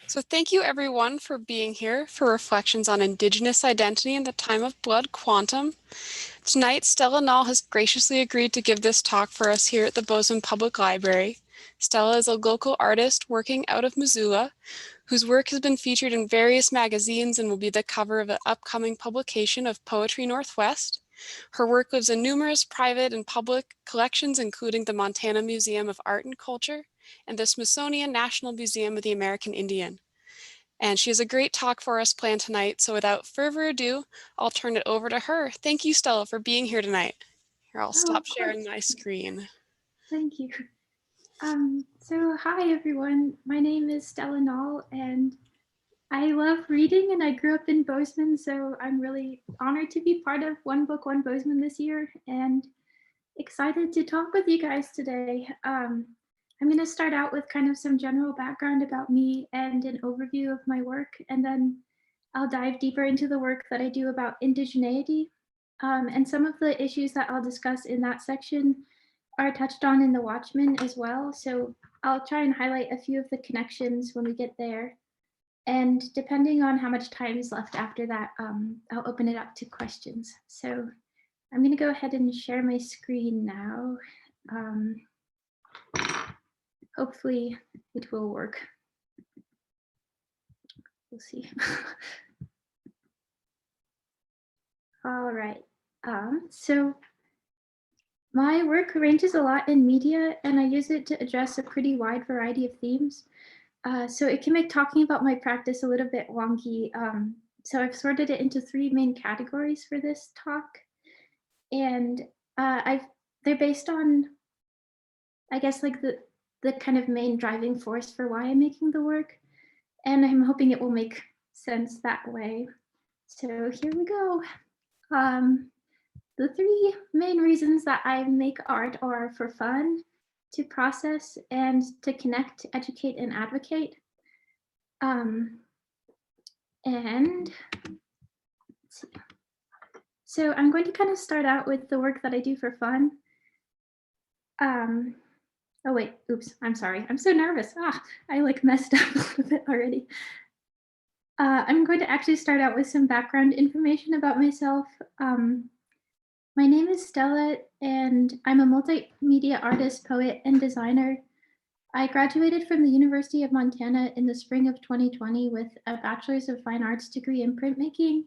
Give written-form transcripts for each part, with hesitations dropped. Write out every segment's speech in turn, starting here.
So thank you everyone for being here for reflections on Indigenous identity in the time of blood quantum. Tonight, Stella Nall has graciously agreed to give this talk for us here at the Bozeman Public Library. Stella is a local artist working out of Missoula, whose work has been featured in various magazines and will be the cover of an upcoming publication of Poetry Northwest. Her work lives in numerous private and public collections, including the Montana Museum of Art and Culture and the Smithsonian National Museum of the American Indian. And she has a great talk for us planned tonight. So without further ado, I'll turn it over to her. Thank you, Stella, for being here tonight. Here, I'll stop sharing my screen. Thank you. So hi everyone, my name is Stella Nall and I love reading and I grew up in Bozeman, so I'm really honored to be part of One Book, One Bozeman this year and excited to talk with you guys today. I'm going to start out with kind of some general background about me and an overview of my work, and then I'll dive deeper into the work that I do about indigeneity, and some of the issues that I'll discuss in that section are touched on in The Watchmen as well. So I'll try and highlight a few of the connections when we get there. And depending on how much time is left after that, I'll open it up to questions. So I'm going to go ahead and share my screen now. Hopefully it will work. We'll see. All right. So my work ranges a lot in media, and I use it to address a pretty wide variety of themes. So it can make talking about my practice a little bit wonky. So I've sorted it into three main categories for this talk. And they're based on, I guess, like the kind of main driving force for why I'm making the work. And I'm hoping it will make sense that way. So here we go. The three main reasons that I make art are for fun, to process, and to connect, educate, and advocate. And let's see. So I'm going to kind of start out with the work that I do for fun. Oh wait, oops, I'm sorry. I'm so nervous. I like messed up a little bit already. I'm going to actually start out with some background information about myself. My name is Stella, and I'm a multimedia artist, poet, and designer. I graduated from the University of Montana in the spring of 2020 with a Bachelor's of Fine Arts degree in printmaking,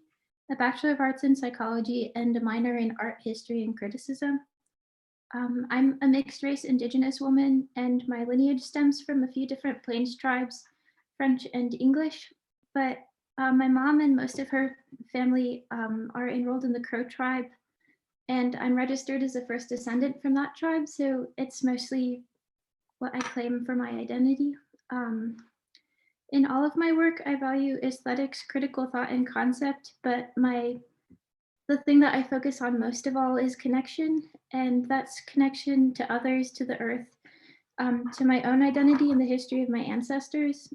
a Bachelor of Arts in Psychology, and a minor in art history and criticism. I'm a mixed race Indigenous woman, and my lineage stems from a few different Plains tribes, French and English, but my mom and most of her family are enrolled in the Crow tribe, and I'm registered as a First Descendant from that tribe, so it's mostly what I claim for my identity. In all of my work, I value aesthetics, critical thought, and concept, but the thing that I focus on most of all is connection, and that's connection to others, to the earth, to my own identity and the history of my ancestors.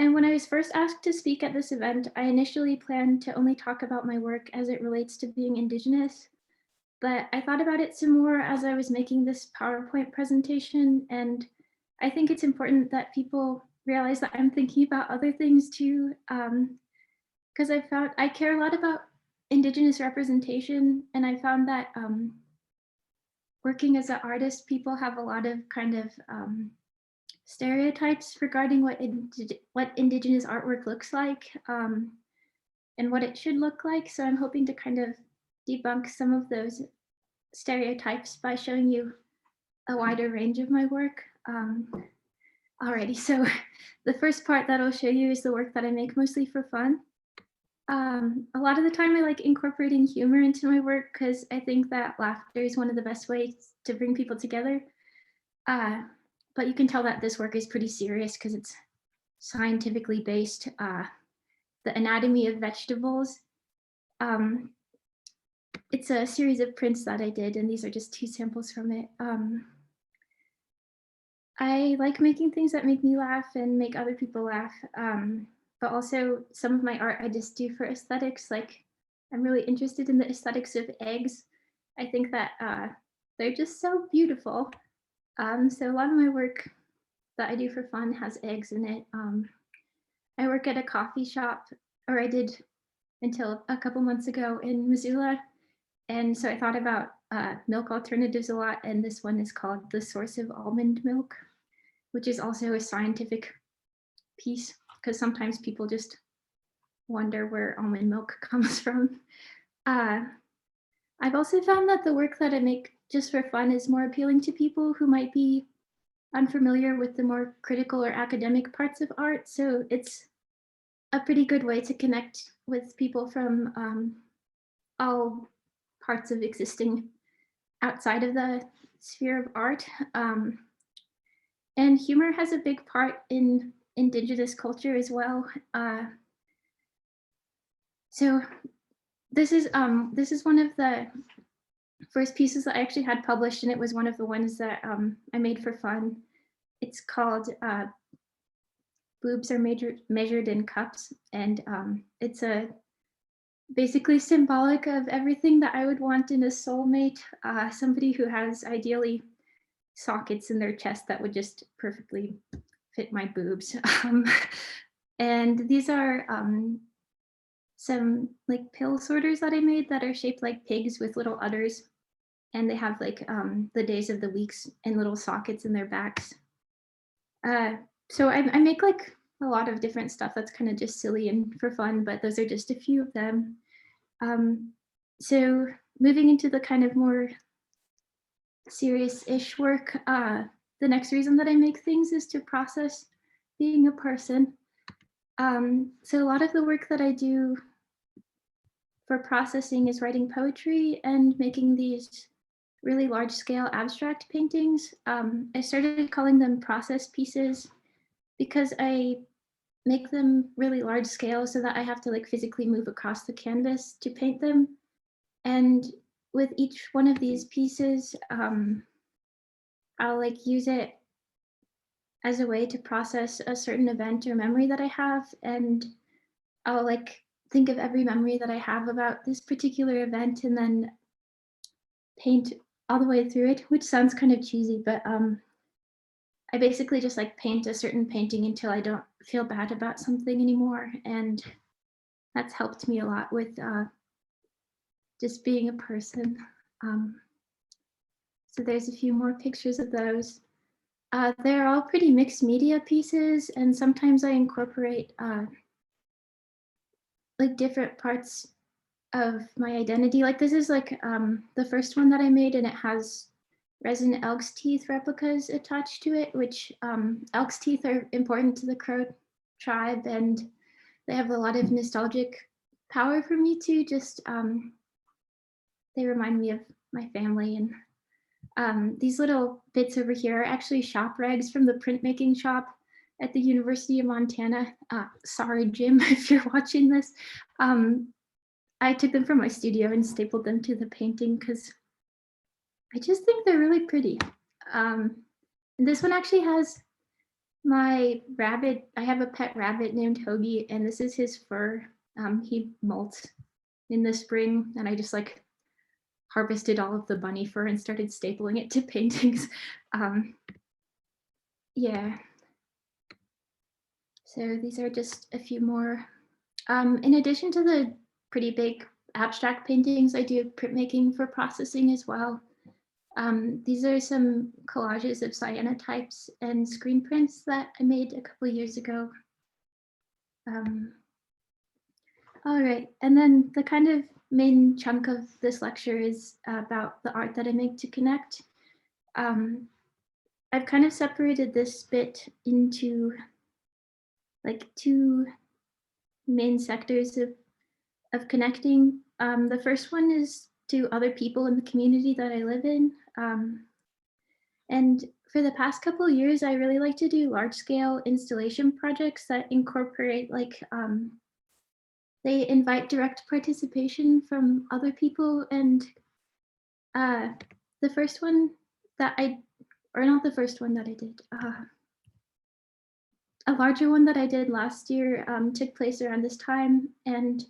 And when I was first asked to speak at this event, I initially planned to only talk about my work as it relates to being Indigenous, but I thought about it some more as I was making this PowerPoint presentation, and I think it's important that people realize that I'm thinking about other things too, because I care a lot about Indigenous representation, and I found that working as an artist, people have a lot of kind of stereotypes regarding what Indigenous artwork looks like and what it should look like. So I'm hoping to kind of debunk some of those stereotypes by showing you a wider range of my work. Alrighty, so the first part that I'll show you is the work that I make mostly for fun. A lot of the time I like incorporating humor into my work because I think that laughter is one of the best ways to bring people together. But you can tell that this work is pretty serious because it's scientifically based. The anatomy of vegetables. It's a series of prints that I did, and these are just two samples from it. I like making things that make me laugh and make other people laugh. But also some of my art I just do for aesthetics. Like I'm really interested in the aesthetics of eggs. I think that they're just so beautiful. So a lot of my work that I do for fun has eggs in it. I work at a coffee shop, or I did until a couple months ago in Missoula. And so I thought about milk alternatives a lot. And this one is called The Source of Almond Milk, which is also a scientific piece because sometimes people just wonder where almond milk comes from. Uh, I've also found that the work that I make just for fun is more appealing to people who might be unfamiliar with the more critical or academic parts of art. So it's a pretty good way to connect with people from all parts of existing outside of the sphere of art. And humor has a big part in Indigenous culture as well. So this is one of the first pieces that I actually had published, and it was one of the ones that I made for fun. It's called Boobs Are Measured in Cups, and it's basically symbolic of everything that I would want in a soulmate, somebody who has ideally sockets in their chest that would just perfectly fit my boobs. And these are some like pill sorters that I made that are shaped like pigs with little udders, and they have like the days of the weeks and little sockets in their backs. So I make like a lot of different stuff that's kind of just silly and for fun, but those are just a few of them. So moving into the kind of more serious-ish work, the next reason that I make things is to process being a person. So a lot of the work that I do for processing is writing poetry and making these really large-scale abstract paintings. I started calling them process pieces because I make them really large scale so that I have to like physically move across the canvas to paint them. And with each one of these pieces, I'll like use it as a way to process a certain event or memory that I have. And I'll like think of every memory that I have about this particular event and then paint all the way through it, which sounds kind of cheesy, but I basically just like paint a certain painting until I don't feel bad about something anymore. And that's helped me a lot with just being a person. So there's a few more pictures of those. They're all pretty mixed media pieces, and sometimes I incorporate like different parts of my identity. Like this is like the first one that I made, and it has resin elk's teeth replicas attached to it, which elk's teeth are important to the Crow tribe, and they have a lot of nostalgic power for me too. Just they remind me of my family. And these little bits over here are actually shop rags from the printmaking shop at the University of Montana. Sorry, Jim, if you're watching this. I took them from my studio and stapled them to the painting because I just think they're really pretty. And this one actually has my rabbit. I have a pet rabbit named Hoagie, and this is his fur. He molts in the spring, and I just like harvested all of the bunny fur and started stapling it to paintings. Yeah. So these are just a few more. In addition to the pretty big abstract paintings, I do printmaking for processing as well. These are some collages of cyanotypes and screen prints that I made a couple years ago. All right, and then the kind of main chunk of this lecture is about the art that I make to connect. I've kind of separated this bit into like two main sectors of connecting. The first one is to other people in the community that I live in. And for the past couple of years, I really like to do large scale installation projects that incorporate like, they invite direct participation from other people. And the first one that or not the first one that I did, a larger one that I did last year took place around this time, and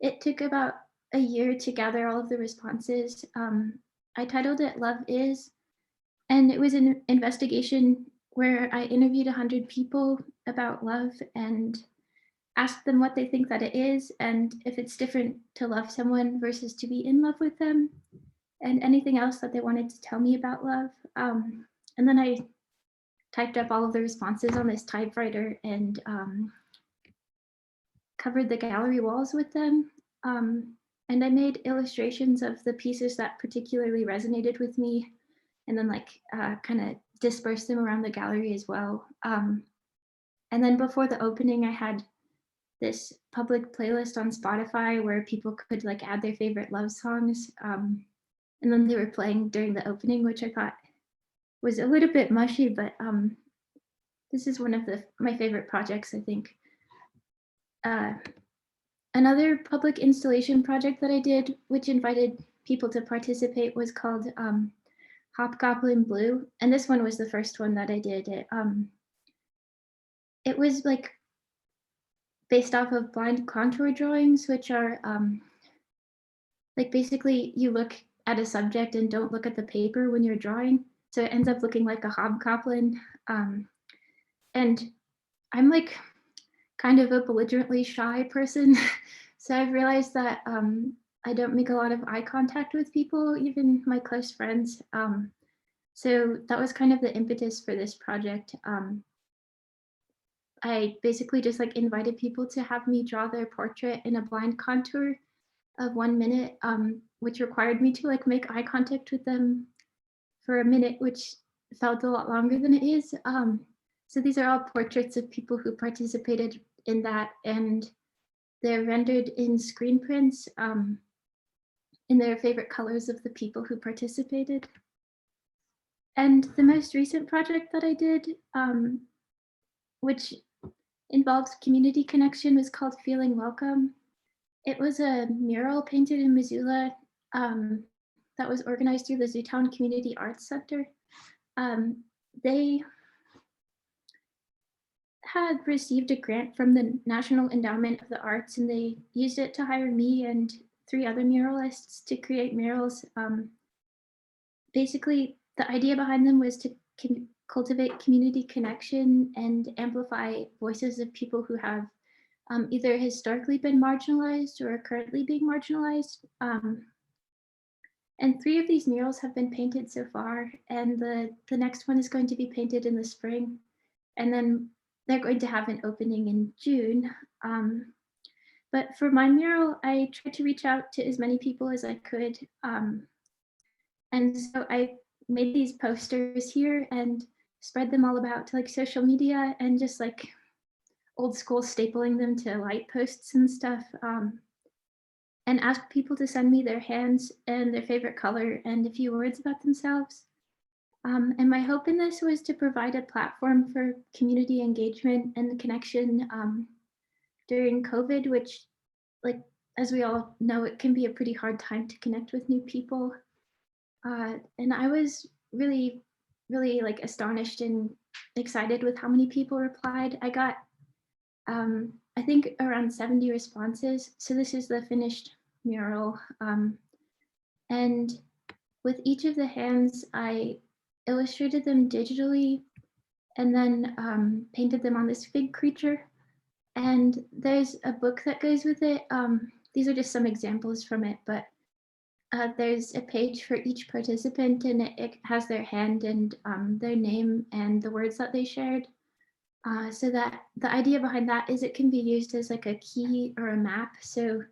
it took about a year to gather all of the responses. I titled it Love Is, and it was an investigation where I interviewed 100 people about love and asked them what they think that it is and if it's different to love someone versus to be in love with them, and anything else that they wanted to tell me about love. And then I typed up all of the responses on this typewriter and covered the gallery walls with them. And I made illustrations of the pieces that particularly resonated with me, and then kind of dispersed them around the gallery as well. And then before the opening, I had this public playlist on Spotify where people could like add their favorite love songs. And then they were playing during the opening, which I thought was a little bit mushy, but this is one of my favorite projects, I think. Another public installation project that I did, which invited people to participate, was called Hobgoblin Blue. And this one was the first one that I did. It was like based off of blind contour drawings, which are like basically you look at a subject and don't look at the paper when you're drawing. So it ends up looking like a hobgoblin. And I'm like kind of a belligerently shy person. So I've realized that I don't make a lot of eye contact with people, even my close friends. So that was kind of the impetus for this project. I basically just like invited people to have me draw their portrait in a blind contour of 1 minute, which required me to like make eye contact with them for a minute, which felt a lot longer than it is. So these are all portraits of people who participated in that, and they're rendered in screen prints in their favorite colors of the people who participated. And the most recent project that I did, which involves community connection, was called Feeling Welcome. It was a mural painted in Missoula that was organized through the Zootown Community Arts Center. They had received a grant from the National Endowment of the Arts, and they used it to hire me and 3 other muralists to create murals. Basically, the idea behind them was to cultivate community connection and amplify voices of people who have either historically been marginalized or are currently being marginalized. And 3 of these murals have been painted so far, and the next one is going to be painted in the spring. And then they're going to have an opening in June. But for my mural, I tried to reach out to as many people as I could. And so I made these posters here and spread them all about to like social media and just like old school stapling them to light posts and stuff. And asked people to send me their hands and their favorite color and a few words about themselves. And my hope in this was to provide a platform for community engagement and connection during COVID, which, like, as we all know, it can be a pretty hard time to connect with new people. And I was really, really like astonished and excited with how many people replied. I got, I think, around 70 responses. So this is the finished mural. And with each of the hands, I illustrated them digitally and then painted them on this fig creature. And there's a book that goes with it. These are just some examples from it, but there's a page for each participant, and it has their hand and their name and the words that they shared. So that the idea behind that is it can be used as like a key or a map. So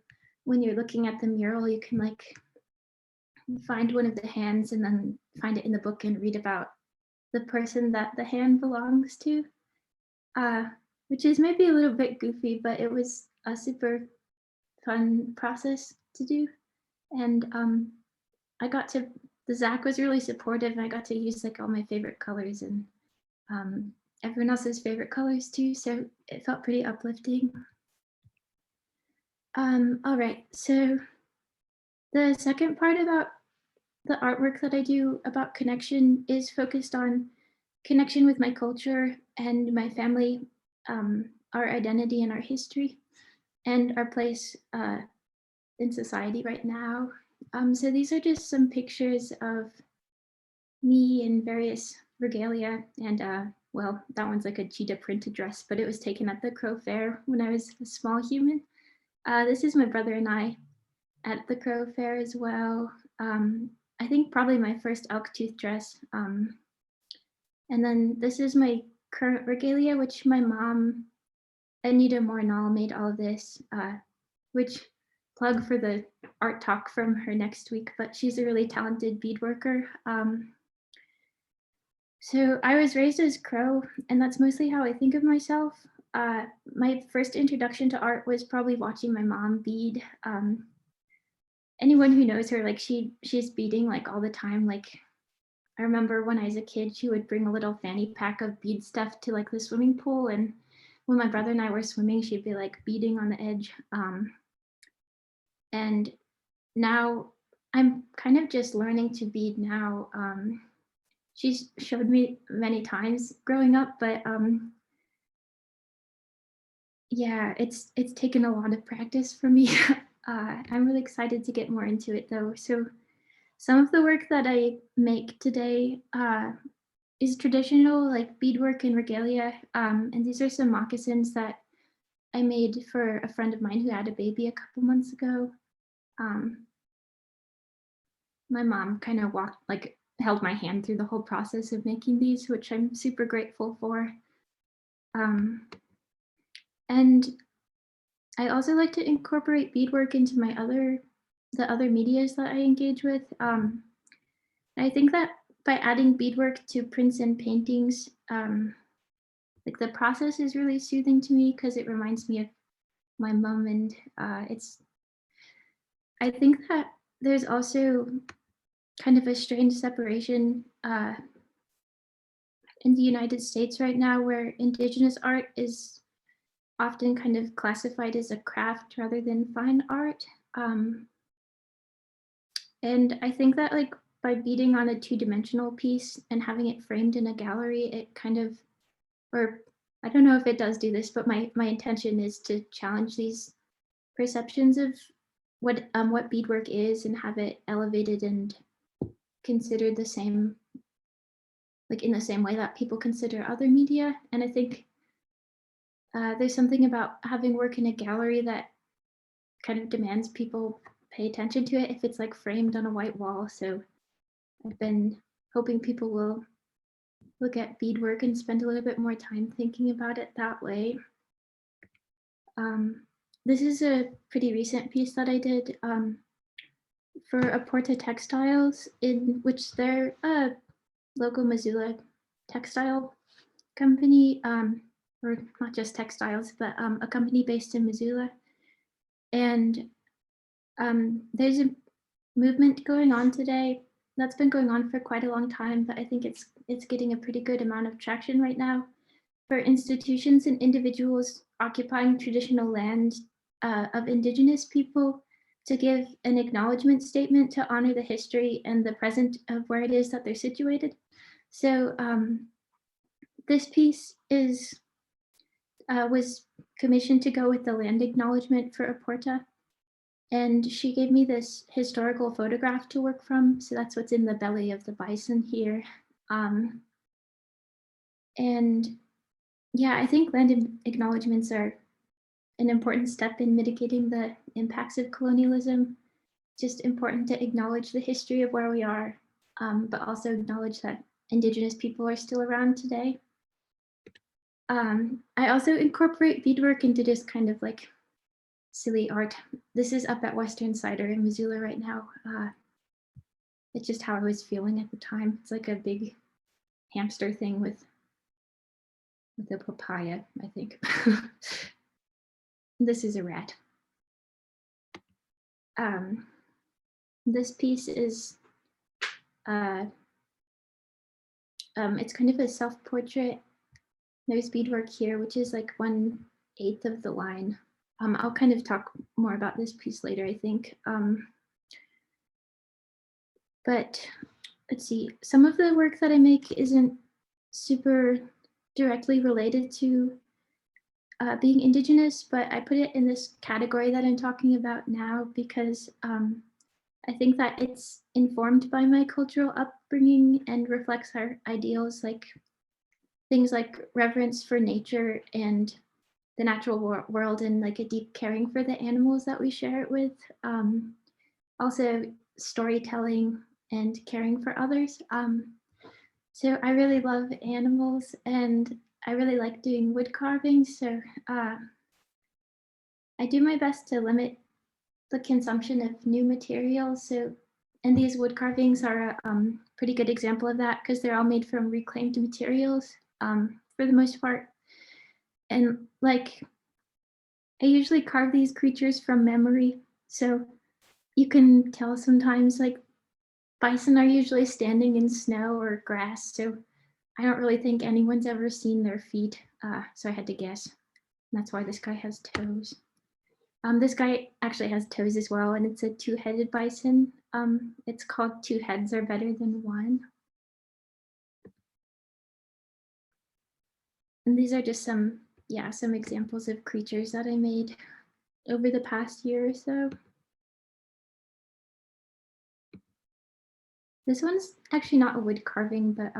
when you're looking at the mural, you can like find one of the hands and then find it in the book and read about the person that the hand belongs to, which is maybe a little bit goofy, but it was a super fun process to do. And I got to, the Zach was really supportive, and I got to use like all my favorite colors and everyone else's favorite colors too. So it felt pretty uplifting. All right, so the second part about the artwork that I do about connection is focused on connection with my culture and my family, our identity and our history, and our place in society right now. So these are just some pictures of me in various regalia and well, that one's like a cheetah printed dress, but it was taken at the Crow Fair when I was a small human. This is my brother and I at the Crow Fair as well. I think probably my first elk tooth dress. And then this is my current regalia, which my mom, Anita Nall, made all of this, which plug for the art talk from her next week, but she's a really talented beadworker. So I was raised as Crow, and that's mostly how I think of myself. My first introduction to art was probably watching my mom bead. Anyone who knows her, like she's beading like all the time. Like I remember when I was a kid, she would bring a little fanny pack of bead stuff to like the swimming pool, and when my brother and I were swimming, she'd be like beading on the edge. And now I'm kind of just learning to bead now. She's showed me many times growing up, but yeah, it's taken a lot of practice for me. I'm really excited to get more into it though. So some of the work that I make today is traditional, like beadwork and regalia. And these are some moccasins that I made for a friend of mine who had a baby a couple months ago. My mom kind of held my hand through the whole process of making these, which I'm super grateful for. And I also like to incorporate beadwork into the other medias that I engage with. I think that by adding beadwork to prints and paintings, like the process is really soothing to me because it reminds me of my mom, and I think that there's also kind of a strange separation in the United States right now where Indigenous art is often kind of classified as a craft rather than fine art. And I think that like by beading on a two-dimensional piece and having it framed in a gallery, it kind of, or I don't know if it does do this, but my intention is to challenge these perceptions of what beadwork is and have it elevated and considered the same, like in the same way that people consider other media. And I think there's something about having work in a gallery that kind of demands people pay attention to it if it's like framed on a white wall. So I've been hoping people will look at beadwork and spend a little bit more time thinking about it that way. This is a pretty recent piece that I did for Aporta Textiles, in which they're a local Missoula textile company, or not just textiles, but a company based in Missoula. And there's a movement going on today that's been going on for quite a long time, but I think it's getting a pretty good amount of traction right now for institutions and individuals occupying traditional land of Indigenous people to give an acknowledgement statement to honor the history and the present of where it is that they're situated. So this piece was commissioned to go with the land acknowledgement for Aporta. And she gave me this historical photograph to work from. So that's what's in the belly of the bison here. And yeah, I think land acknowledgements are an important step in mitigating the impacts of colonialism. Just important to acknowledge the history of where we are, but also acknowledge that Indigenous people are still around today. I also incorporate beadwork into just kind of like silly art. This is up at Western Cider in Missoula right now. It's just how I was feeling at the time. It's like a big hamster thing with a papaya, I think. This is a rat. This piece is, it's kind of a self-portrait. There's beadwork here, which is like 1/8 of the line. I'll kind of talk more about this piece later, I think. But let's see, some of the work that I make isn't super directly related to being Indigenous, but I put it in this category that I'm talking about now because I think that it's informed by my cultural upbringing and reflects our ideals like things like reverence for nature and the natural world, and like a deep caring for the animals that we share it with. Also storytelling and caring for others. So I really love animals, and I really like doing wood carving. So I do my best to limit the consumption of new materials. So, and these wood carvings are a pretty good example of that because they're all made from reclaimed materials for the most part. And like, I usually carve these creatures from memory. So you can tell sometimes like bison are usually standing in snow or grass. So I don't really think anyone's ever seen their feet. So I had to guess. And that's why this guy has toes. This guy actually has toes as well, and it's a two-headed bison. It's called Two Heads Are Better Than One. And these are just some examples of creatures that I made over the past year or so. This one's actually not a wood carving, but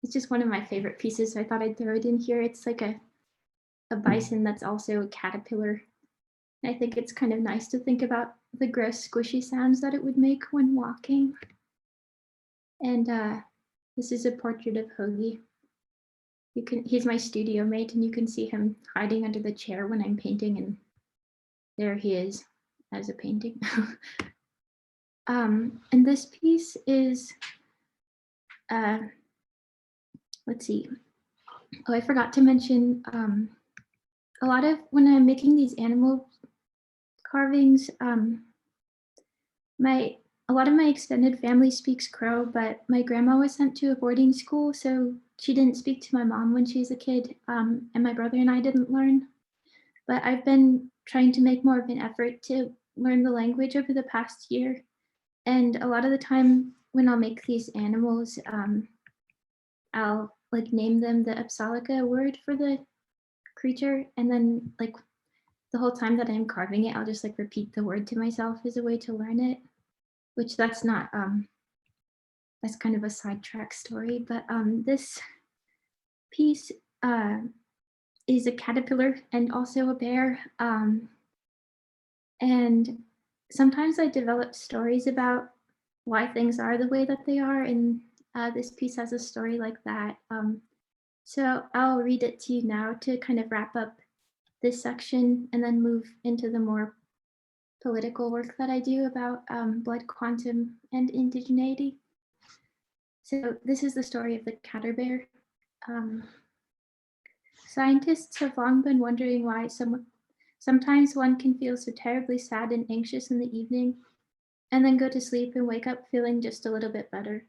it's just one of my favorite pieces, so I thought I'd throw it in here. It's like a bison that's also a caterpillar. And I think it's kind of nice to think about the gross squishy sounds that it would make when walking. And this is a portrait of Hoagie. He's my studio mate, and you can see him hiding under the chair when I'm painting, and there he is as a painting. And this piece is, let's see. Oh, I forgot to mention, a lot of when I'm making these animal carvings, a lot of my extended family speaks Crow, but my grandma was sent to a boarding school, so she didn't speak to my mom when she was a kid, and my brother and I didn't learn. But I've been trying to make more of an effort to learn the language over the past year. And a lot of the time when I'll make these animals, I'll like name them the Apsalica word for the creature, and then like the whole time that I'm carving it, I'll just like repeat the word to myself as a way to learn it, which that's not, that's kind of a sidetrack story, but this piece is a caterpillar and also a bear. And sometimes I develop stories about why things are the way that they are, and this piece has a story like that. So I'll read it to you now to kind of wrap up this section and then move into the more political work that I do about blood quantum and indigeneity. So this is the story of the caterbear. Scientists have long been wondering why sometimes one can feel so terribly sad and anxious in the evening, and then go to sleep and wake up feeling just a little bit better.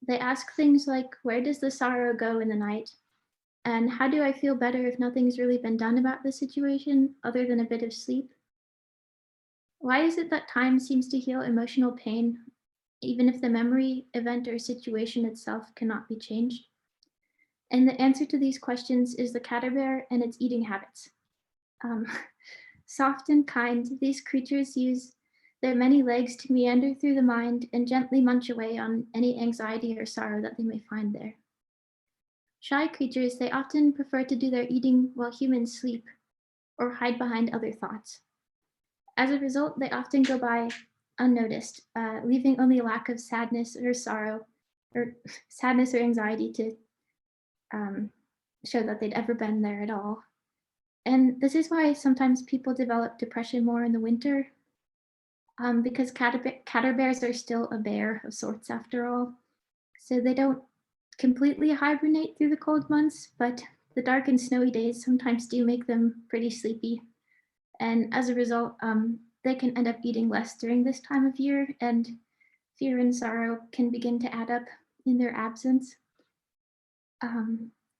They ask things like, where does the sorrow go in the night? And how do I feel better if nothing's really been done about the situation other than a bit of sleep? Why is it that time seems to heal emotional pain, even if the memory, event, or situation itself cannot be changed? And the answer to these questions is the caterbear and its eating habits. Um, soft and kind, these creatures use their many legs to meander through the mind and gently munch away on any anxiety or sorrow that they may find there. Shy creatures, they often prefer to do their eating while humans sleep or hide behind other thoughts. As a result, they often go by unnoticed, leaving only a lack of sadness or sorrow, or sadness or anxiety to show that they'd ever been there at all. And this is why sometimes people develop depression more in the winter, because caterbears are still a bear of sorts after all. So they don't completely hibernate through the cold months, but the dark and snowy days sometimes do make them pretty sleepy. And as a result, they can end up eating less during this time of year, and fear and sorrow can begin to add up in their absence.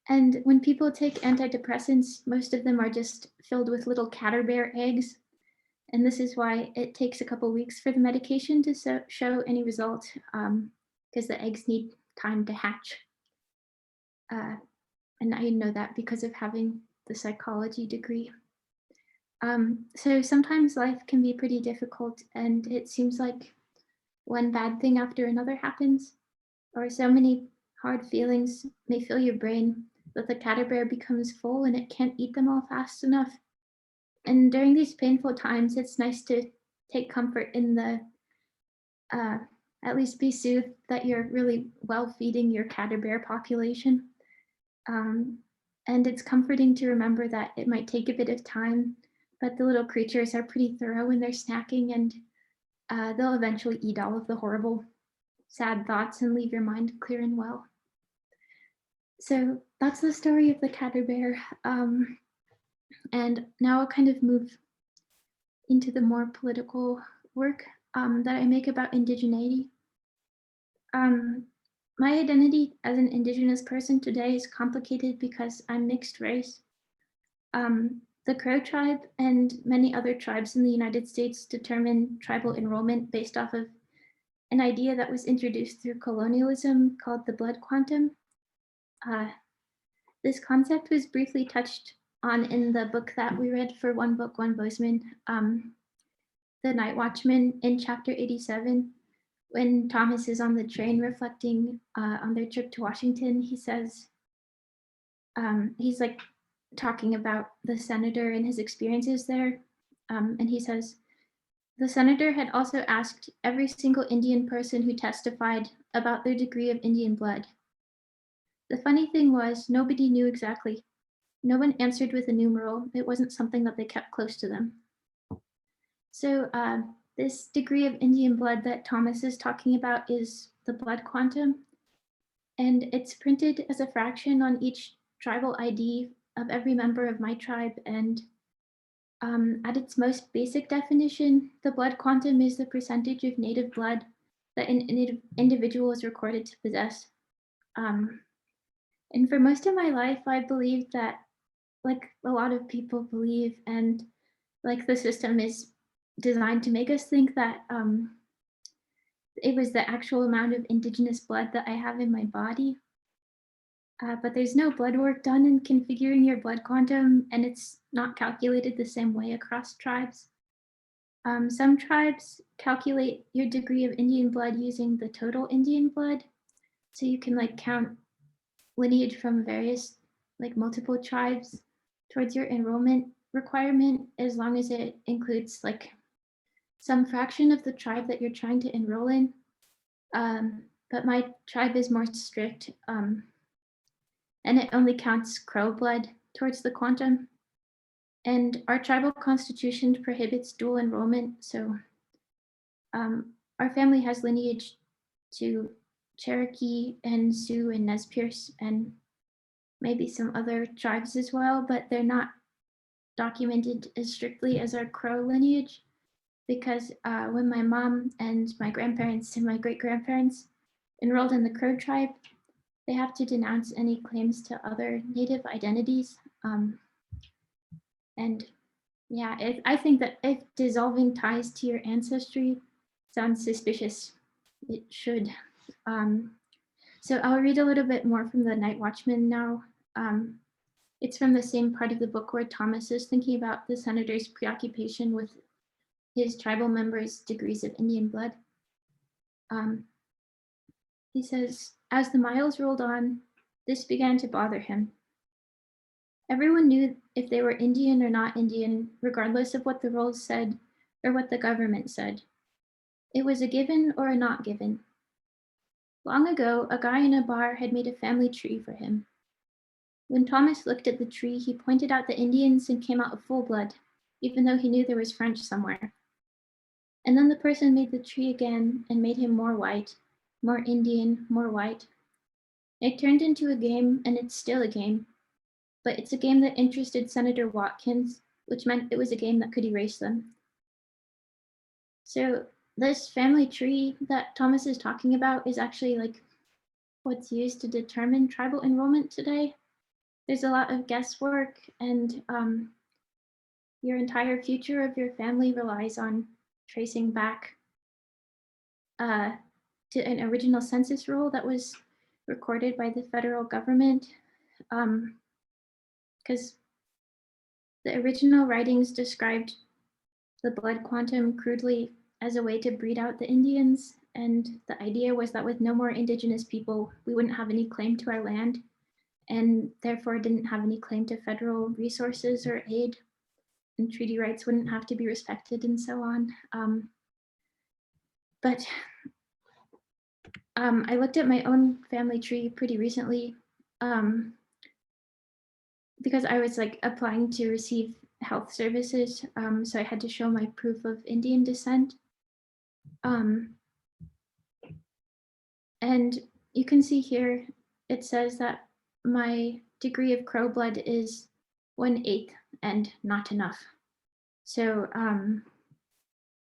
And when people take antidepressants, most of them are just filled with little caterbear eggs. And this is why it takes a couple weeks for the medication to show any result, because the eggs need time to hatch. And I know that because of having the psychology degree. So sometimes life can be pretty difficult, and it seems like one bad thing after another happens, or so many Hard feelings may fill your brain, but the caterpillar becomes full and it can't eat them all fast enough. And during these painful times, it's nice to take comfort in the, at least be soothed that you're really well feeding your caterpillar population. Um, and it's comforting to remember that it might take a bit of time, but the little creatures are pretty thorough when they're snacking, and they'll eventually eat all of the horrible, sad thoughts and leave your mind clear and well. So that's the story of the caterpillar. And now I'll kind of move into the more political work that I make about indigeneity. My identity as an Indigenous person today is complicated because I'm mixed race. The Crow tribe and many other tribes in the United States determine tribal enrollment based off of an idea that was introduced through colonialism called the blood quantum. This concept was briefly touched on in the book that we read for One Book, One Bozeman, The Night Watchman, in chapter 87. When Thomas is on the train reflecting on their trip to Washington, he says, he's like talking about the senator and his experiences there. And he says, the senator had also asked every single Indian person who testified about their degree of Indian blood. The funny thing was, nobody knew exactly. No one answered with a numeral. It wasn't something that they kept close to them. So this degree of Indian blood that Thomas is talking about is the blood quantum, and it's printed as a fraction on each tribal ID of every member of my tribe. And at its most basic definition, the blood quantum is the percentage of native blood that an individual is recorded to possess. And for most of my life, I believed that, like a lot of people believe, and like the system is designed to make us think that it was the actual amount of Indigenous blood that I have in my body. But there's no blood work done in configuring your blood quantum, and it's not calculated the same way across tribes. Some tribes calculate your degree of Indian blood using the total Indian blood. So you can like count lineage from various, like multiple tribes towards your enrollment requirement, as long as it includes like some fraction of the tribe that you're trying to enroll in. But my tribe is more strict, and it only counts Crow blood towards the quantum. And our tribal constitution prohibits dual enrollment. So our family has lineage to Cherokee and Sioux and Nez Perce and maybe some other tribes as well, but they're not documented as strictly as our Crow lineage, because when my mom and my grandparents and my great-grandparents enrolled in the Crow tribe, they have to denounce any claims to other Native identities. And yeah, I think that if dissolving ties to your ancestry sounds suspicious, it should. So I'll read a little bit more from the Night Watchman now. It's from the same part of the book where Thomas is thinking about the senator's preoccupation with his tribal members' degrees of Indian blood. He says, as the miles rolled on, this began to bother him. Everyone knew if they were Indian or not Indian, regardless of what the rolls said or what the government said. It was a given or a not given. Long ago, a guy in a bar had made a family tree for him. When Thomas looked at the tree, he pointed out the Indians and came out of full blood, even though he knew there was French somewhere. And then the person made the tree again and made him more white, more Indian, more white. It turned into a game, and it's still a game. But it's a game that interested Senator Watkins, which meant it was a game that could erase them. So this family tree that Thomas is talking about is actually like what's used to determine tribal enrollment today. There's a lot of guesswork, and your entire future of your family relies on tracing back to an original census roll that was recorded by the federal government, because the original writings described the blood quantum crudely as a way to breed out the Indians, And the idea was that with no more Indigenous people, we wouldn't have any claim to our land and therefore didn't have any claim to federal resources or aid, and treaty rights wouldn't have to be respected and so on. But I looked at my own family tree pretty recently because I was like applying to receive health services. So I had to show my proof of Indian descent. And you can see here, it says that my degree of Crow blood is 1/8 and not enough. So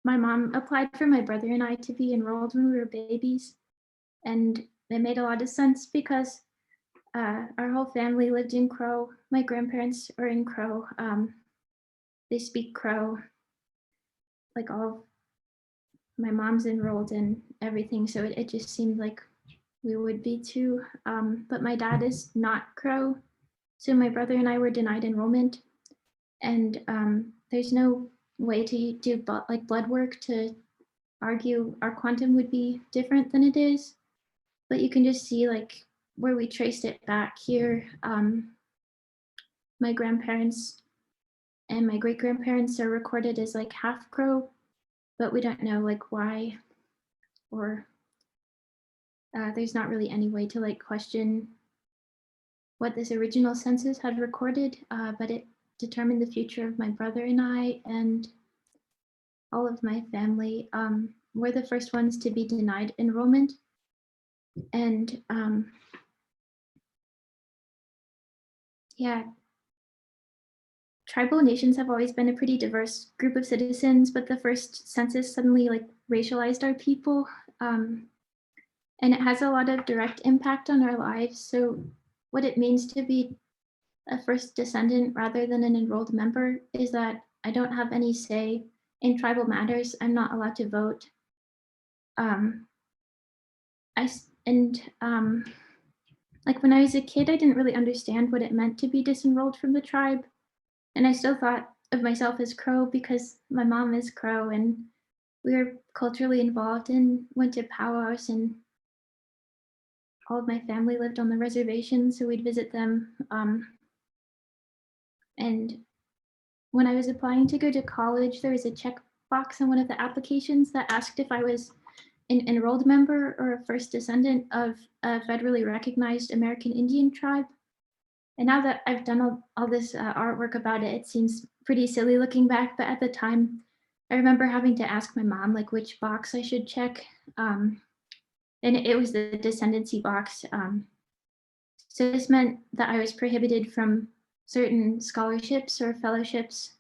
my mom applied for my brother and I to be enrolled when we were babies. And it made a lot of sense because our whole family lived in Crow. My grandparents are in Crow. They speak Crow. Like all of my mom's enrolled in everything. So it just seemed like we would be too. But my dad is not Crow. So my brother and I were denied enrollment. And there's no way to do like blood work to argue our quantum would be different than it is. But you can just see like where we traced it back here. My grandparents and my great grandparents are recorded as like half Crow, but we don't know like why, or there's not really any way to like question what this original census had recorded, but it determined the future of my brother and I and all of my family. We're the first ones to be denied enrollment. And yeah, tribal nations have always been a pretty diverse group of citizens, but the first census suddenly like racialized our people. And it has a lot of direct impact on our lives. So what it means to be a first descendant rather than an enrolled member is that I don't have any say in tribal matters. I'm not allowed to vote. Like when I was a kid, I didn't really understand what it meant to be disenrolled from the tribe. And I still thought of myself as Crow because my mom is Crow and we were culturally involved and went to powwows, and all of my family lived on the reservation, so we'd visit them. And when I was applying to go to college, there was a checkbox on one of the applications that asked if I was an enrolled member or a first descendant of a federally recognized American Indian tribe. And now that I've done all this artwork about it, it seems pretty silly looking back, but at the time, I remember having to ask my mom like which box I should check. And it was the descendancy box. So this meant that I was prohibited from certain scholarships or fellowships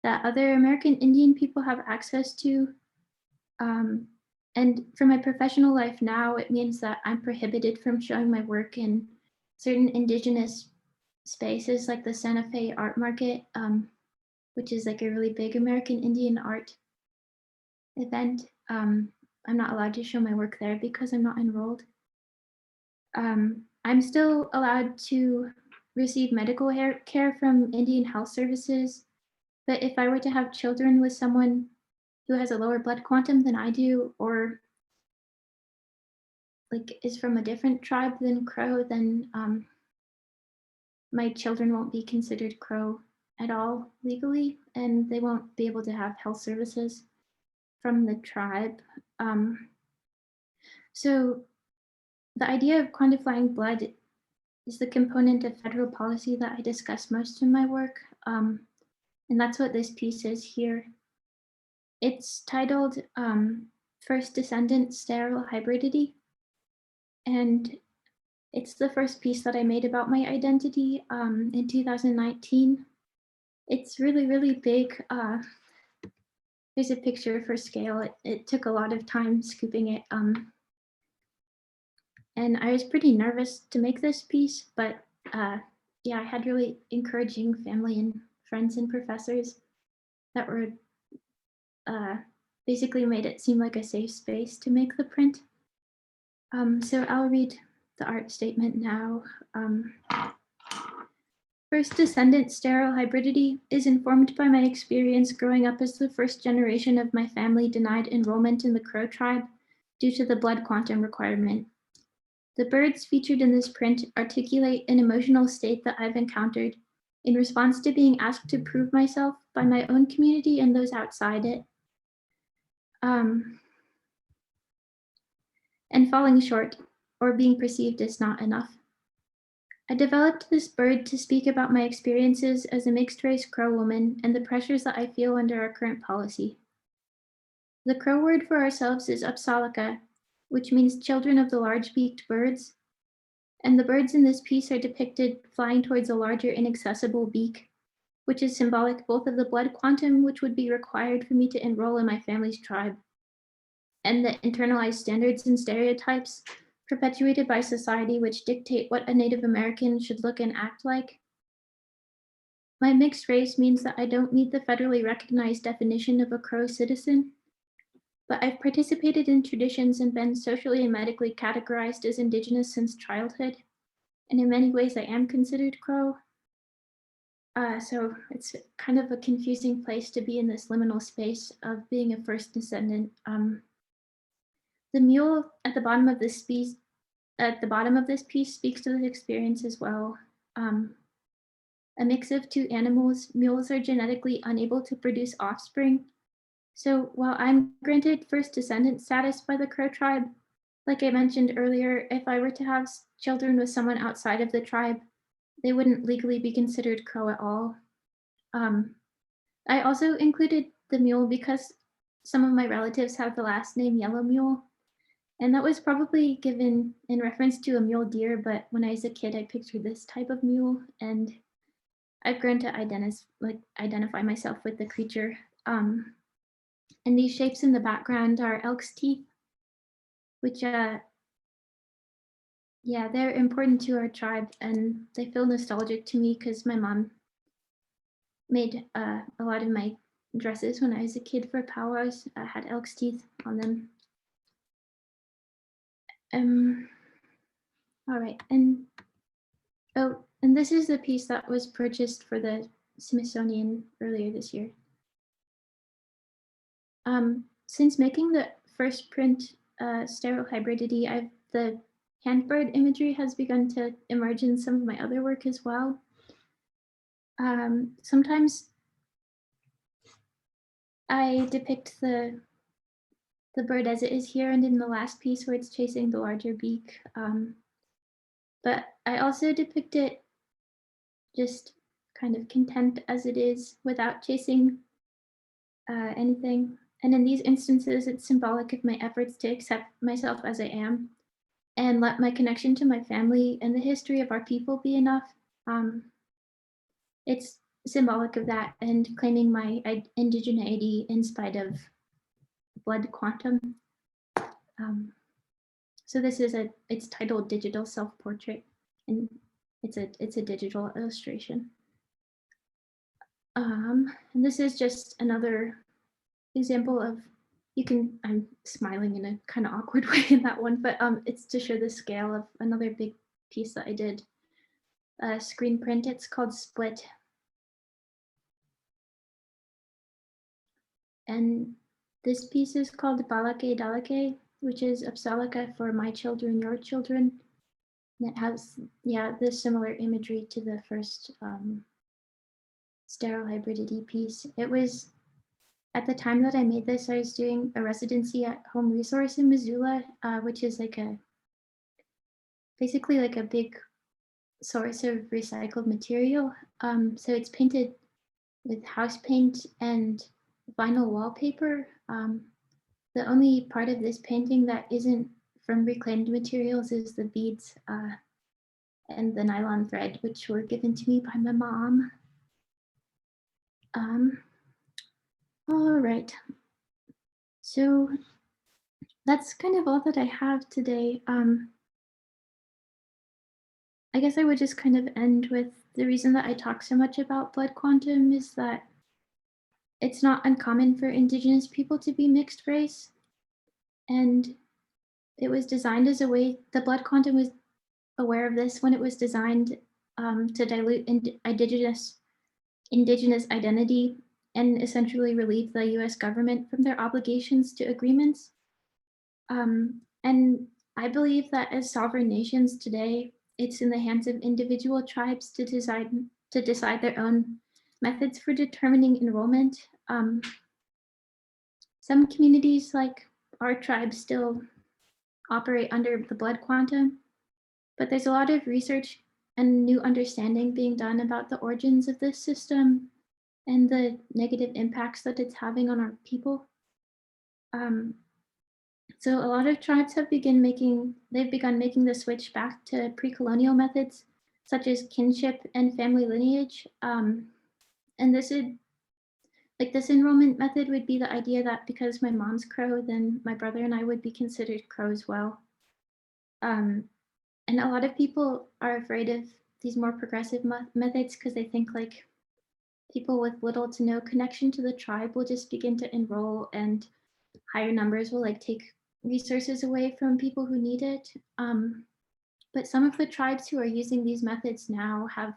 that other American Indian people have access to. And for my professional life now, it means that I'm prohibited from showing my work in certain Indigenous spaces like the Santa Fe Art Market, which is like a really big American Indian art event. I'm not allowed to show my work there because I'm not enrolled. I'm still allowed to receive medical care from Indian Health Services, but if I were to have children with someone who has a lower blood quantum than I do, or like is from a different tribe than Crow, then my children won't be considered Crow at all legally, and they won't be able to have health services from the tribe. So the idea of quantifying blood is the component of federal policy that I discuss most in my work, and that's what this piece is here. It's titled First Descendant Sterile Hybridity, and it's the first piece that I made about my identity in 2019. It's really, really big. There's a picture for scale. It took a lot of time scooping it. And I was pretty nervous to make this piece, but yeah, I had really encouraging family and friends and professors that were basically made it seem like a safe space to make the print. So I'll read the art statement now. First Descendant Sterile Hybridity is informed by my experience growing up as the first generation of my family denied enrollment in the Crow tribe due to the blood quantum requirement. The birds featured in this print articulate an emotional state that I've encountered in response to being asked to prove myself by my own community and those outside it. And falling short or being perceived as not enough. I developed this bird to speak about my experiences as a mixed-race Crow woman and the pressures that I feel under our current policy. The Crow word for ourselves is Upsalaka, which means children of the large-beaked birds, and the birds in this piece are depicted flying towards a larger inaccessible beak, which is symbolic both of the blood quantum which would be required for me to enroll in my family's tribe, and the internalized standards and stereotypes perpetuated by society which dictate what a Native American should look and act like. My mixed race means that I don't meet the federally recognized definition of a Crow citizen, but I've participated in traditions and been socially and medically categorized as Indigenous since childhood, and in many ways I am considered Crow. So it's kind of a confusing place to be in this liminal space of being a First Descendant. The mule at the bottom of this piece speaks to this experience as well. A mix of two animals, mules are genetically unable to produce offspring. So while I'm granted First Descendant status by the Crow tribe, like I mentioned earlier, if I were to have children with someone outside of the tribe, they wouldn't legally be considered Crow at all. I also included the mule because some of my relatives have the last name Yellow Mule, and that was probably given in reference to a mule deer, but when I was a kid, I pictured this type of mule, and I've grown to identify myself with the creature. And these shapes in the background are elk's teeth, which, yeah, they're important to our tribe, and they feel nostalgic to me because my mom made a lot of my dresses when I was a kid for powwows. I had elk's teeth on them. All right, and this is the piece that was purchased for the Smithsonian earlier this year. Since making the first print, Sterile Hybridity, the handbird imagery has begun to emerge in some of my other work as well. Sometimes I depict the bird as it is here and in the last piece where it's chasing the larger beak. But I also depict it just kind of content as it is without chasing anything. And in these instances, it's symbolic of my efforts to accept myself as I am and let my connection to my family and the history of our people be enough. It's symbolic of that and claiming my indigeneity in spite of blood quantum. So this is it's titled Digital Self-Portrait, and it's a digital illustration. And this is just another example of, I'm smiling in a kind of awkward way in that one, but it's to show the scale of another big piece that I did, a screen print. It's called Split. And this piece is called Balake Dalake, which is Upsalaka for my children, your children. And it has, this similar imagery to the first Sterile Hybridity piece. It was, at the time that I made this, I was doing a residency at Home Resource in Missoula, which is basically like a big source of recycled material. So it's painted with house paint and vinyl wallpaper. The only part of this painting that isn't from reclaimed materials is the beads and the nylon thread, which were given to me by my mom. All right. So that's kind of all that I have today. I guess I would just kind of end with the reason that I talk so much about blood quantum is that it's not uncommon for Indigenous people to be mixed race. And it was designed as a way, the blood quantum was aware of this when it was designed to dilute Indigenous identity and essentially relieve the US government from their obligations to agreements. And I believe that as sovereign nations today, it's in the hands of individual tribes to decide their own methods for determining enrollment. Some communities, like our tribe, still operate under the blood quantum, but there's a lot of research and new understanding being done about the origins of this system and the negative impacts that it's having on our people. Um, so a lot of tribes they've begun making the switch back to pre-colonial methods, such as kinship and family lineage. And this enrollment method would be the idea that because my mom's Crow, then my brother and I would be considered Crow as well. Um, and a lot of people are afraid of these more progressive methods because they think like people with little to no connection to the tribe will just begin to enroll, and higher numbers will like take resources away from people who need it. But some of the tribes who are using these methods now have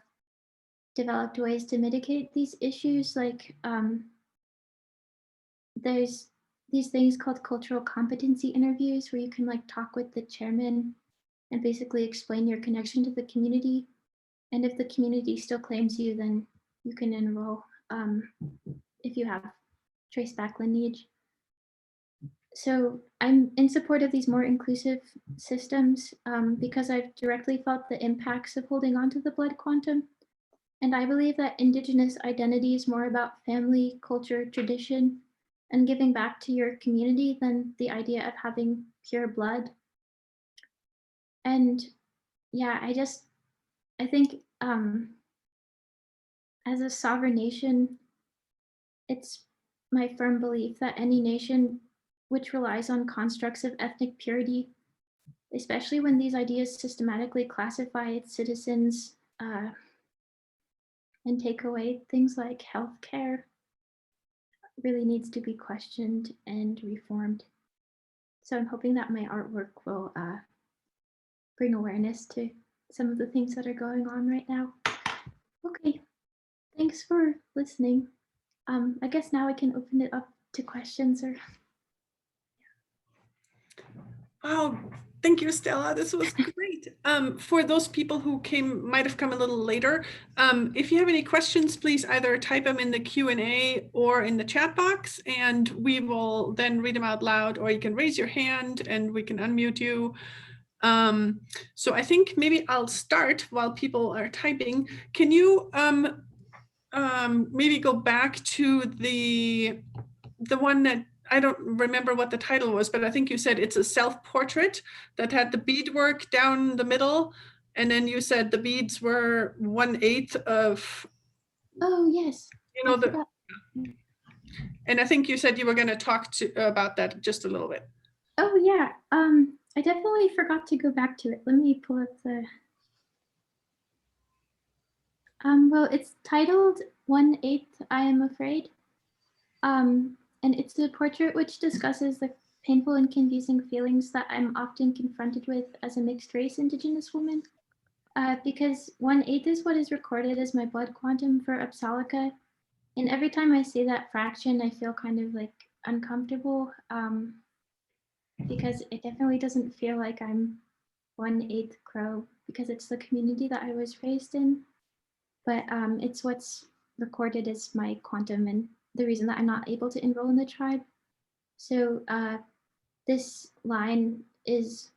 developed ways to mitigate these issues. Like there's these things called cultural competency interviews where you can like talk with the chairman and basically explain your connection to the community. And if the community still claims you, then you can enroll if you have trace back lineage. So I'm in support of these more inclusive systems because I've directly felt the impacts of holding on to the blood quantum. And I believe that Indigenous identity is more about family, culture, tradition, and giving back to your community than the idea of having pure blood. And yeah, I think as a sovereign nation, it's my firm belief that any nation which relies on constructs of ethnic purity, especially when these ideas systematically classify its citizens and take away things like healthcare, really needs to be questioned and reformed. So I'm hoping that my artwork will bring awareness to some of the things that are going on right now. Okay, thanks for listening. I guess now I can open it up to questions or. Wow, thank you, Stella. This was great. For those people who might have come a little later, if you have any questions, please either type them in the Q&A or in the chat box, and we will then read them out loud, or you can raise your hand and we can unmute you. So I think maybe I'll start while people are typing. Can you maybe go back to the one that I don't remember what the title was, but I think you said it's a self-portrait that had the beadwork down the middle, and then you said the beads were 1/8 of. Oh yes. And I think you said you were going to talk about that just a little bit. Oh yeah. I definitely forgot to go back to it. Let me pull up the. Well, it's titled 1/8, I Am Afraid. And it's a portrait which discusses the painful and confusing feelings that I'm often confronted with as a mixed race Indigenous woman. Because 1/8 is what is recorded as my blood quantum for Upsalica. And every time I say that fraction, I feel kind of like uncomfortable because it definitely doesn't feel like I'm 1/8 Crow because it's the community that I was raised in. But it's what's recorded as my quantum and the reason that I'm not able to enroll in the tribe. So this line is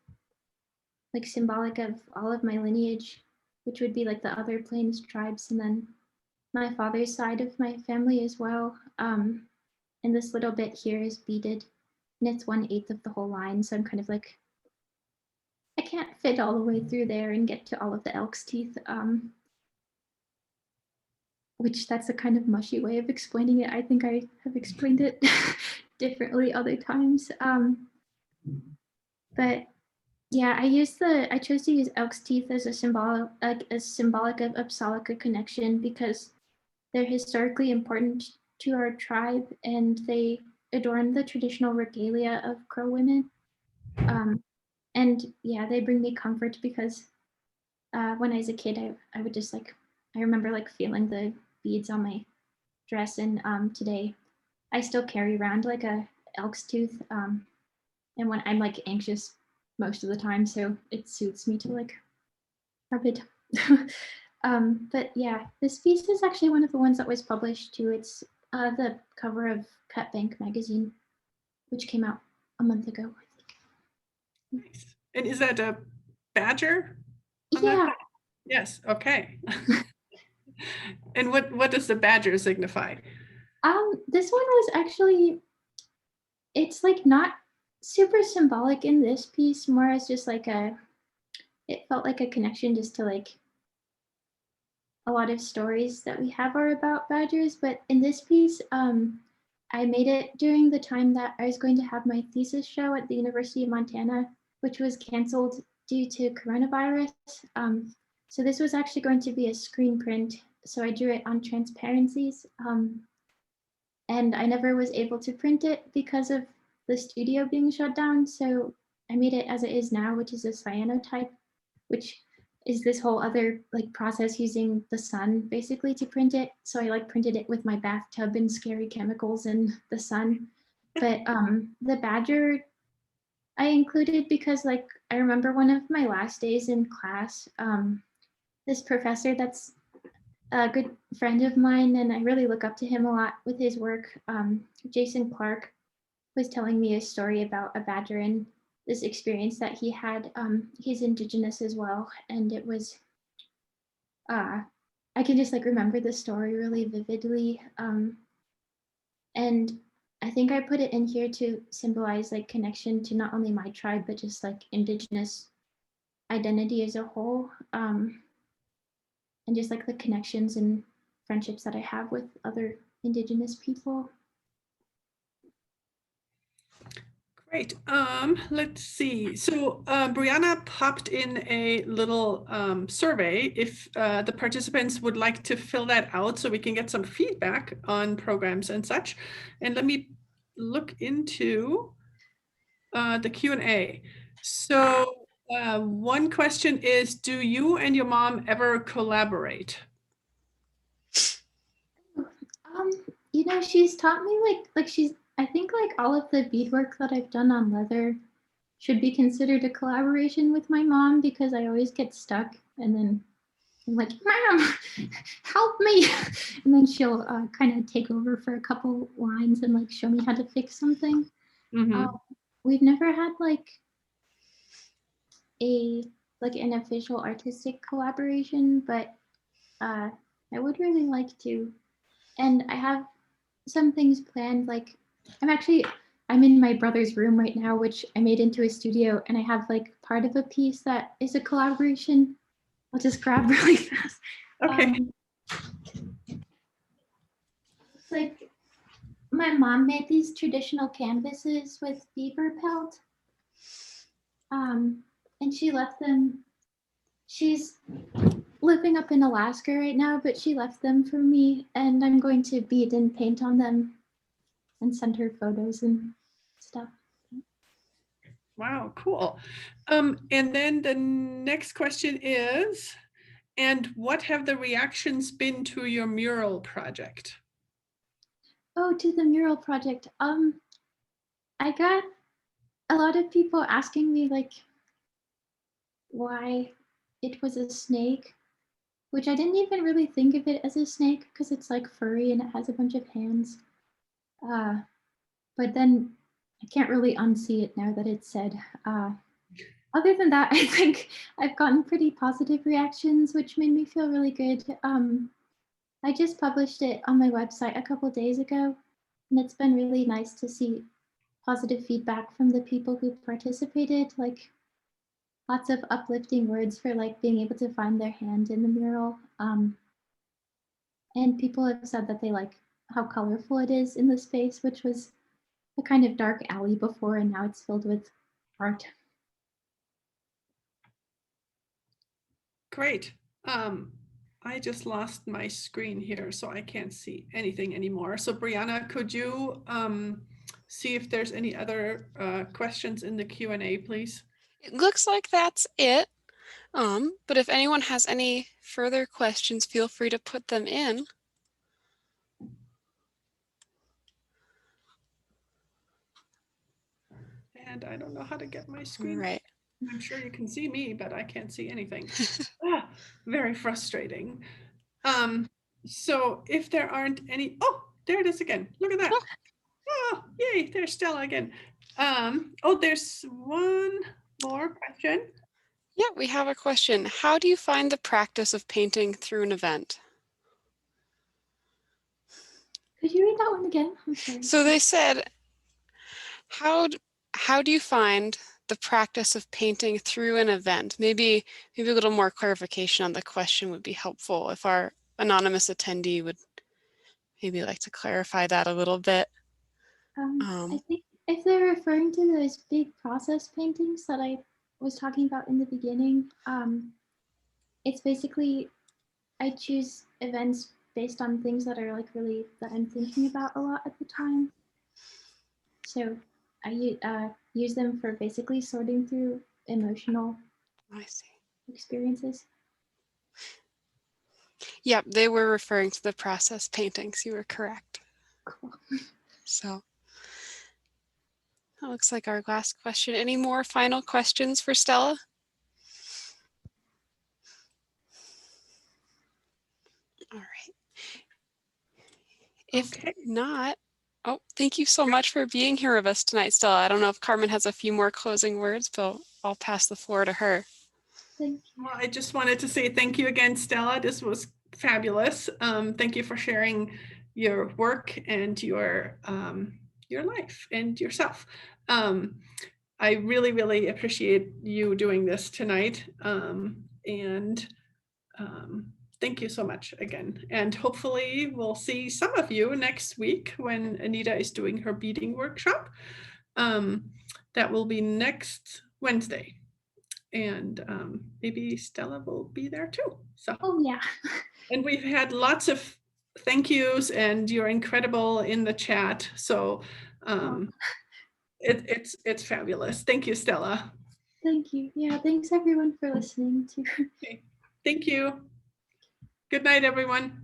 like symbolic of all of my lineage, which would be like the other Plains tribes, and then my father's side of my family as well. And this little bit here is beaded, and it's 1/8 of the whole line. So I'm kind of like, I can't fit all the way through there and get to all of the elk's teeth. Which that's a kind of mushy way of explaining it. I think I have explained it differently other times. But yeah, I chose to use elk's teeth as a symbolic of Upsalica connection because they're historically important to our tribe and they adorn the traditional regalia of Crow women. And yeah, they bring me comfort because when I was a kid, I would just like, I remember like feeling the beads on my dress, and today I still carry around like a elk's tooth, and and when I'm like anxious most of the time, so it suits me to like rub it. But yeah, this piece is actually one of the ones that was published too. It's the cover of Cut Bank magazine, which came out a month ago, I think. Nice. And is that a badger on that Yeah. side? Yes, okay. And what does the badger signify? This one was actually, it's like not super symbolic in this piece, more as just like it felt like a connection just to like a lot of stories that we have are about badgers. But in this piece, I made it during the time that I was going to have my thesis show at the University of Montana, which was canceled due to coronavirus. So this was actually going to be a screen print. So I drew it on transparencies. And I never was able to print it because of the studio being shut down. So I made it as it is now, which is a cyanotype, which is this whole other like process using the sun basically to print it. So I like printed it with my bathtub and scary chemicals and the sun. But the badger I included because like I remember one of my last days in class, this professor that's a good friend of mine, and I really look up to him a lot with his work. Jason Clark was telling me a story about a badger and this experience that he had. He's Indigenous as well, and it was, I can just like remember the story really vividly. And I think I put it in here to symbolize like connection to not only my tribe, but just like Indigenous identity as a whole. And just like the connections and friendships that I have with other Indigenous people. Great. Let's see. So Brianna popped in a little survey if the participants would like to fill that out so we can get some feedback on programs and such. And let me look into the Q&A. So one question is, do you and your mom ever collaborate? You know, she's taught me I think like all of the beadwork that I've done on leather should be considered a collaboration with my mom because I always get stuck and then I'm like, Mom, help me. And then she'll kind of take over for a couple lines and like show me how to fix something. We've never had like an official artistic collaboration, but I would really like to. And I have some things planned. Like I'm in my brother's room right now, which I made into a studio, and I have like part of a piece that is a collaboration. I'll just grab really fast. Okay. It's like my mom made these traditional canvases with beaver pelt. And she left them. She's living up in Alaska right now, but she left them for me, and I'm going to bead and paint on them and send her photos and stuff. Wow, cool. And then the next question is, and what have the reactions been to your mural project? Oh, to the mural project. I got a lot of people asking me like why it was a snake, which I didn't even really think of it as a snake because it's like furry and it has a bunch of hands. But then I can't really unsee it now that it's said. Other than that, I think I've gotten pretty positive reactions, which made me feel really good. I just published it on my website a couple days ago, and it's been really nice to see positive feedback from the people who participated, like lots of uplifting words for like being able to find their hand in the mural. And people have said that they like how colorful it is in the space, which was a kind of dark alley before, and now it's filled with art. Great. I just lost my screen here, so I can't see anything anymore. So Brianna, could you see if there's any other questions in the Q&A, please? It looks like that's it. But if anyone has any further questions, feel free to put them in. and I don't know how to get my All screen. right. I'm sure you can see me, but I can't see anything. Very frustrating. So if there aren't any, oh, there it is again. Look at that. Oh. Oh, yay, there's Stella again. Oh, there's one more question. Yeah, we have a question. How do you find the practice of painting through an event? Could you read that one again? I'm sorry. So they said, how do you find the practice of painting through an event? Maybe a little more clarification on the question would be helpful if our anonymous attendee would maybe like to clarify that a little bit. I think if they're referring to those big process paintings that I was talking about in the beginning, it's basically I choose events based on things that are like really that I'm thinking about a lot at the time. So I use them for basically sorting through emotional I see. experiences. Yep, they were referring to the process paintings. You were correct. Cool. So that looks like our last question. Any more final questions for Stella? All right. If Okay. not, oh, thank you so much for being here with us tonight, Stella. I don't know if Carmen has a few more closing words, but I'll pass the floor to her. Thank you. Well, I just wanted to say thank you again, Stella. This was fabulous. Thank you for sharing your work and your life and yourself. I really, really appreciate you doing this tonight. Thank you so much again. And hopefully we'll see some of you next week when Anita is doing her beading workshop. That will be next Wednesday. And maybe Stella will be there too. So, oh yeah. And we've had lots of thank yous, and you're incredible in the chat. So it's fabulous. Thank you, Stella. Thank you. Yeah, thanks everyone for listening too. Okay. Thank you. Good night, everyone.